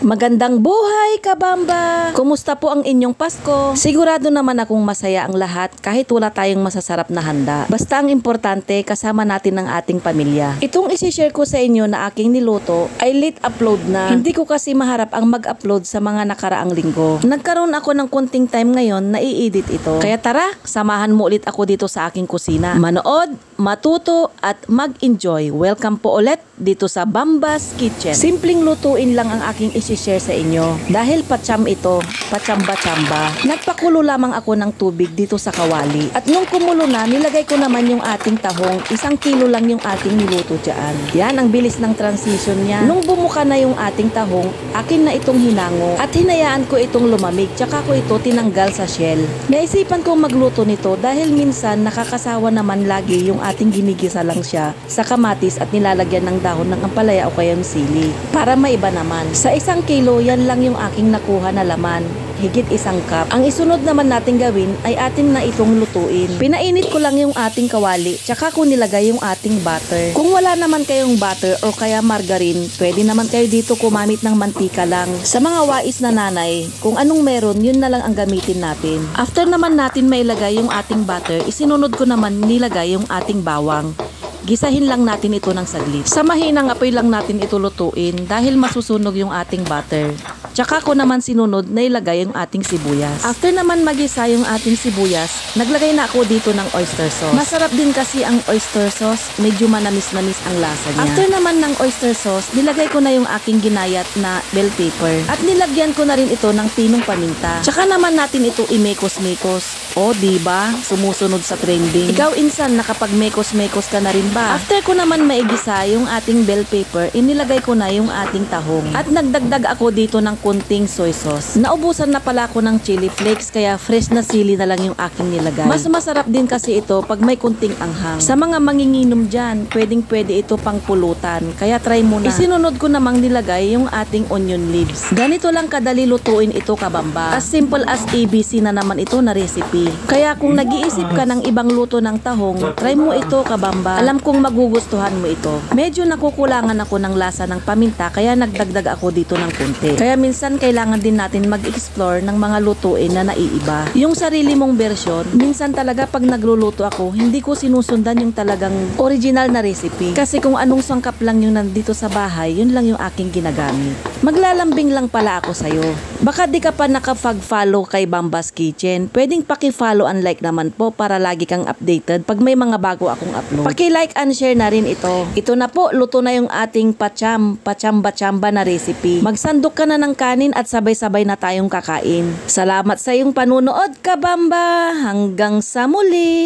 Magandang buhay, kabamba! Kumusta po ang inyong Pasko? Sigurado naman akong masaya ang lahat kahit wala tayong masasarap na handa. Basta ang importante, kasama natin ang ating pamilya. Itong isi-share ko sa inyo na aking niluto ay late upload na. Hindi ko kasi maharap ang mag-upload sa mga nakaraang linggo. Nagkaroon ako ng kunting time ngayon na i-edit ito. Kaya tara, samahan mo ulit ako dito sa aking kusina. Manood, matuto at mag-enjoy. Welcome po ulit dito sa Bamba's Kitchen. Simpleng lutuin lang ang aking isi-share sa inyo. Dahil patsam ito, patsamba-tsamba. Nagpakulo lamang ako ng tubig dito sa kawali. At nung kumulo na, nilagay ko naman yung ating tahong. 1 kilo lang yung ating niluto dyan. Yan, ang bilis ng transition niya. Nung bumuka na yung ating tahong, akin na itong hinango. At hinayaan ko itong lumamig. Tsaka ko ito tinanggal sa shell. Naisipan kong magluto nito dahil minsan nakakasawa naman lagi yung ating ginigisa lang siya sa kamatis at nilalagyan ng dahon ng ampalaya o kayang sili. Para maiba naman. Sa 1 kilo, yan lang yung aking nakuha na laman. Higit 1 cup. Ang isunod naman natin gawin ay atin na itong lutuin. Pinainit ko lang yung ating kawali, tsaka ko nilagay yung ating butter. Kung wala naman kayong butter o kaya margarine, pwede naman kayo dito kumamit ng mantika lang. Sa mga wais na nanay, kung anong meron, yun na lang ang gamitin natin. After naman natin mailagay yung ating butter, isinunod ko naman nilagay yung ating bawang. Gisahin lang natin ito ng saglit. Sa mahinang apoy lang natin ito lutuin dahil masusunog yung ating butter. Tsaka ko naman sinunod na ilagay yung ating sibuyas. After naman magisa yung ating sibuyas, naglagay na ako dito ng oyster sauce. Masarap din kasi ang oyster sauce, medyo manamis-namis ang lasa niya. After naman ng oyster sauce, nilagay ko na yung aking ginayat na bell pepper. At nilagyan ko na rin ito ng pinong paminta. Tsaka naman natin ito imekos-mekos. O, diba? Sumusunod sa trending. Ikaw insan, nakapag-mekos-mekos ka na rin ba? After ko naman maigisa yung ating bell pepper, inilagay ko na yung ating tahong. At nagdagdag ako dito ng kunting soy sauce. Naubusan na pala ako ng chili flakes kaya fresh na sili na lang yung aking nilagay. Mas masarap din kasi ito pag may kunting anghang. Sa mga manginginom dyan, pwede ito pang pulutan. Kaya try mo na. Isinunod ko namang nilagay yung ating onion leaves. Ganito lang kadali lutuin ito, kabamba. As simple as ABC na naman ito na recipe. Kaya kung nag-iisip ka ng ibang luto ng tahong, try mo ito, kabamba. Alam kong magugustuhan mo ito. Medyo nakukulangan ako ng lasa ng paminta kaya nagdagdag ako dito ng kunti. Kaya minsan kailangan din natin mag-explore ng mga lutuin na naiiba. Yung sarili mong version, minsan talaga pag nagluluto ako, hindi ko sinusundan yung talagang original na recipe. Kasi kung anong sangkap lang yung nandito sa bahay, yun lang yung aking ginagamit. Maglalambing lang pala ako sa'yo. Baka di ka pa nakapag-follow kay Bamba's Kitchen. Pwedeng paki-follow and like naman po para lagi kang updated pag may mga bago akong upload. Paki-like and share na rin ito. Ito na po, luto na yung ating patsamba-tsamba na recipe. Magsandok ka na ng kanin at sabay-sabay na tayong kakain. Salamat sa iyong panunood, kabamba! Hanggang sa muli!